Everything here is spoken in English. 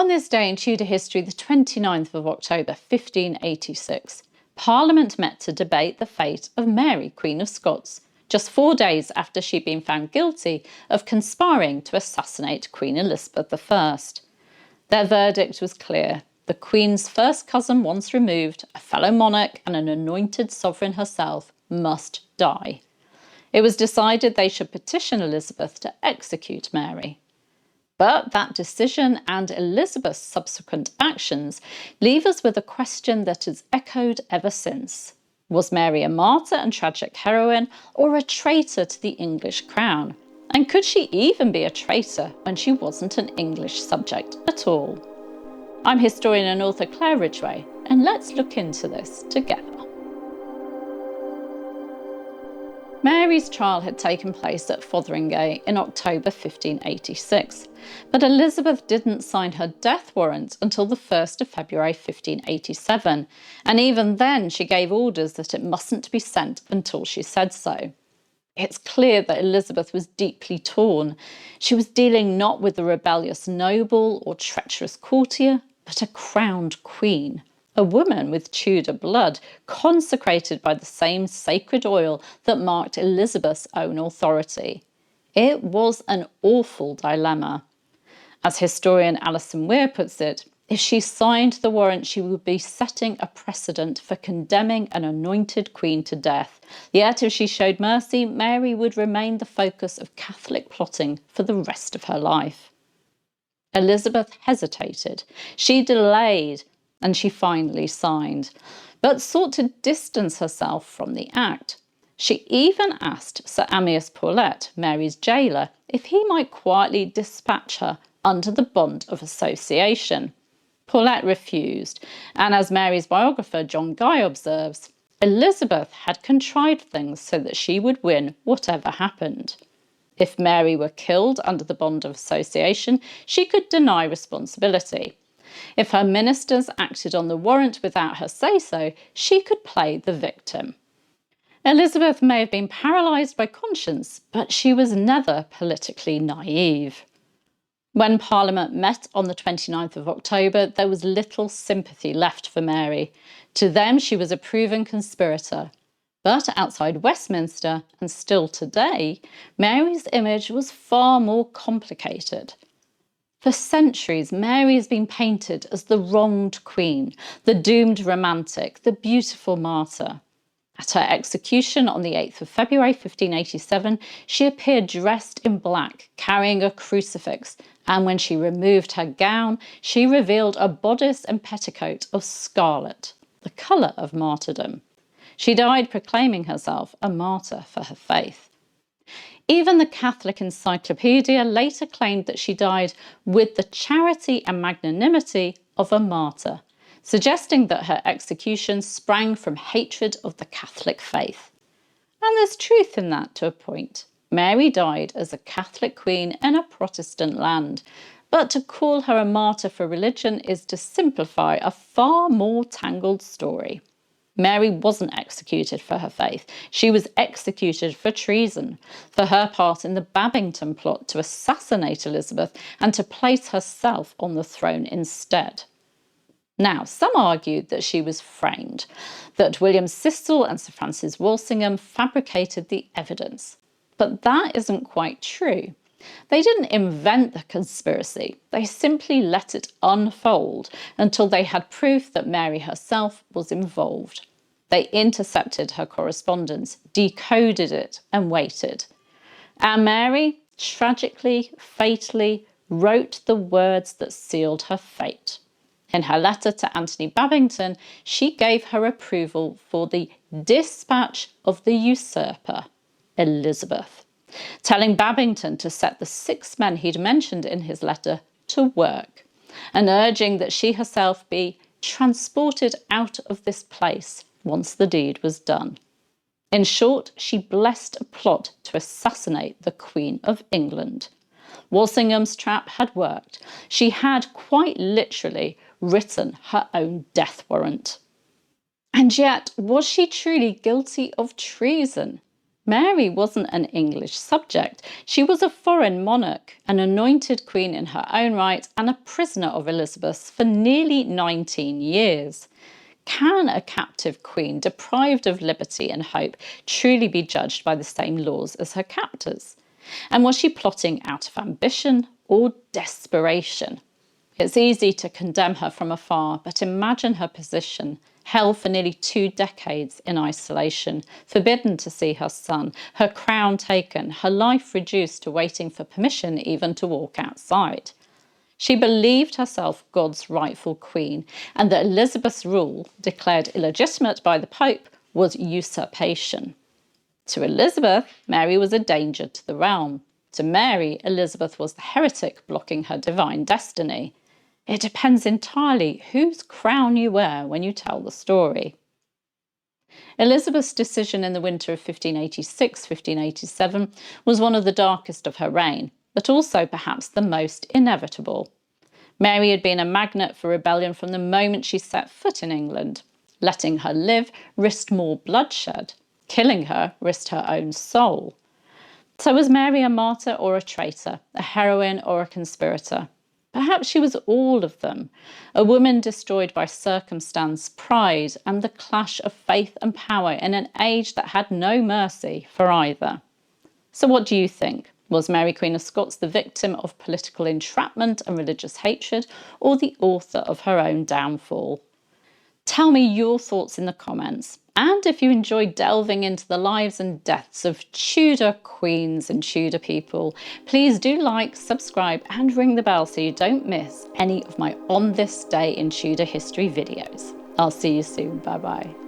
On this day in Tudor history, the 29th of October 1586, Parliament met to debate the fate of Mary, Queen of Scots, just 4 days after she'd been found guilty of conspiring to assassinate Queen Elizabeth I. Their verdict was clear. The Queen's first cousin once removed, a fellow monarch and an anointed sovereign herself, must die. It was decided they should petition Elizabeth to execute Mary. But that decision and Elizabeth's subsequent actions leave us with a question that has echoed ever since. Was Mary a martyr and tragic heroine, or a traitor to the English crown? And could she even be a traitor when she wasn't an English subject at all? I'm historian and author Claire Ridgway, and let's look into this together. Mary's trial had taken place at Fotheringhay in October 1586, but Elizabeth didn't sign her death warrant until the 1st of February 1587, and even then she gave orders that it mustn't be sent until she said so. It's clear that Elizabeth was deeply torn. She was dealing not with a rebellious noble or treacherous courtier, but a crowned queen. A woman with Tudor blood, consecrated by the same sacred oil that marked Elizabeth's own authority. It was an awful dilemma. As historian Alison Weir puts it, if she signed the warrant, she would be setting a precedent for condemning an anointed queen to death. Yet if she showed mercy, Mary would remain the focus of Catholic plotting for the rest of her life. Elizabeth hesitated. She delayed, and she finally signed, but sought to distance herself from the act. She even asked Sir Amyas Paulet, Mary's jailer, if he might quietly dispatch her under the bond of association. Paulet refused, and as Mary's biographer John Guy observes, Elizabeth had contrived things so that she would win whatever happened. If Mary were killed under the bond of association, she could deny responsibility. If her ministers acted on the warrant without her say-so, she could play the victim. Elizabeth may have been paralysed by conscience, but she was never politically naive. When Parliament met on the 29th of October, there was little sympathy left for Mary. To them, she was a proven conspirator. But outside Westminster, and still today, Mary's image was far more complicated. For centuries, Mary has been painted as the wronged queen, the doomed romantic, the beautiful martyr. At her execution on the 8th of February 1587, she appeared dressed in black, carrying a crucifix, and when she removed her gown, she revealed a bodice and petticoat of scarlet, the colour of martyrdom. She died proclaiming herself a martyr for her faith. Even the Catholic Encyclopedia later claimed that she died with the charity and magnanimity of a martyr, suggesting that her execution sprang from hatred of the Catholic faith. And there's truth in that to a point. Mary died as a Catholic queen in a Protestant land, but to call her a martyr for religion is to simplify a far more tangled story. Mary wasn't executed for her faith. She was executed for treason, for her part in the Babington plot to assassinate Elizabeth and to place herself on the throne instead. Now, some argued that she was framed, that William Cecil and Sir Francis Walsingham fabricated the evidence. But that isn't quite true. They didn't invent the conspiracy. They simply let it unfold until they had proof that Mary herself was involved. They intercepted her correspondence, decoded it, and waited. And Mary, tragically, fatally, wrote the words that sealed her fate. In her letter to Anthony Babington, she gave her approval for the dispatch of the usurper, Elizabeth, telling Babington to set the 6 men he'd mentioned in his letter to work, and urging that she herself be transported out of this place once the deed was done. In short, she blessed a plot to assassinate the Queen of England. Walsingham's trap had worked. She had quite literally written her own death warrant. And yet, was she truly guilty of treason? Mary wasn't an English subject. She was a foreign monarch, an anointed queen in her own right, and a prisoner of Elizabeth's for nearly 19 years. Can a captive queen, deprived of liberty and hope, truly be judged by the same laws as her captors? And was she plotting out of ambition or desperation? It's easy to condemn her from afar, but imagine her position, held for nearly 2 decades in isolation, forbidden to see her son, her crown taken, her life reduced to waiting for permission even to walk outside. She believed herself God's rightful queen, and that Elizabeth's rule, declared illegitimate by the Pope, was usurpation. To Elizabeth, Mary was a danger to the realm. To Mary, Elizabeth was the heretic blocking her divine destiny. It depends entirely whose crown you wear when you tell the story. Elizabeth's decision in the winter of 1586-1587 was one of the darkest of her reign, but also perhaps the most inevitable. Mary had been a magnet for rebellion from the moment she set foot in England. Letting her live risked more bloodshed. Killing her risked her own soul. So was Mary a martyr or a traitor, a heroine or a conspirator? Perhaps she was all of them, a woman destroyed by circumstance, pride, and the clash of faith and power in an age that had no mercy for either. So what do you think? Was Mary Queen of Scots the victim of political entrapment and religious hatred, or the author of her own downfall? Tell me your thoughts in the comments. And if you enjoy delving into the lives and deaths of Tudor queens and Tudor people, please do like, subscribe and ring the bell so you don't miss any of my On This Day in Tudor History videos. I'll see you soon. Bye bye.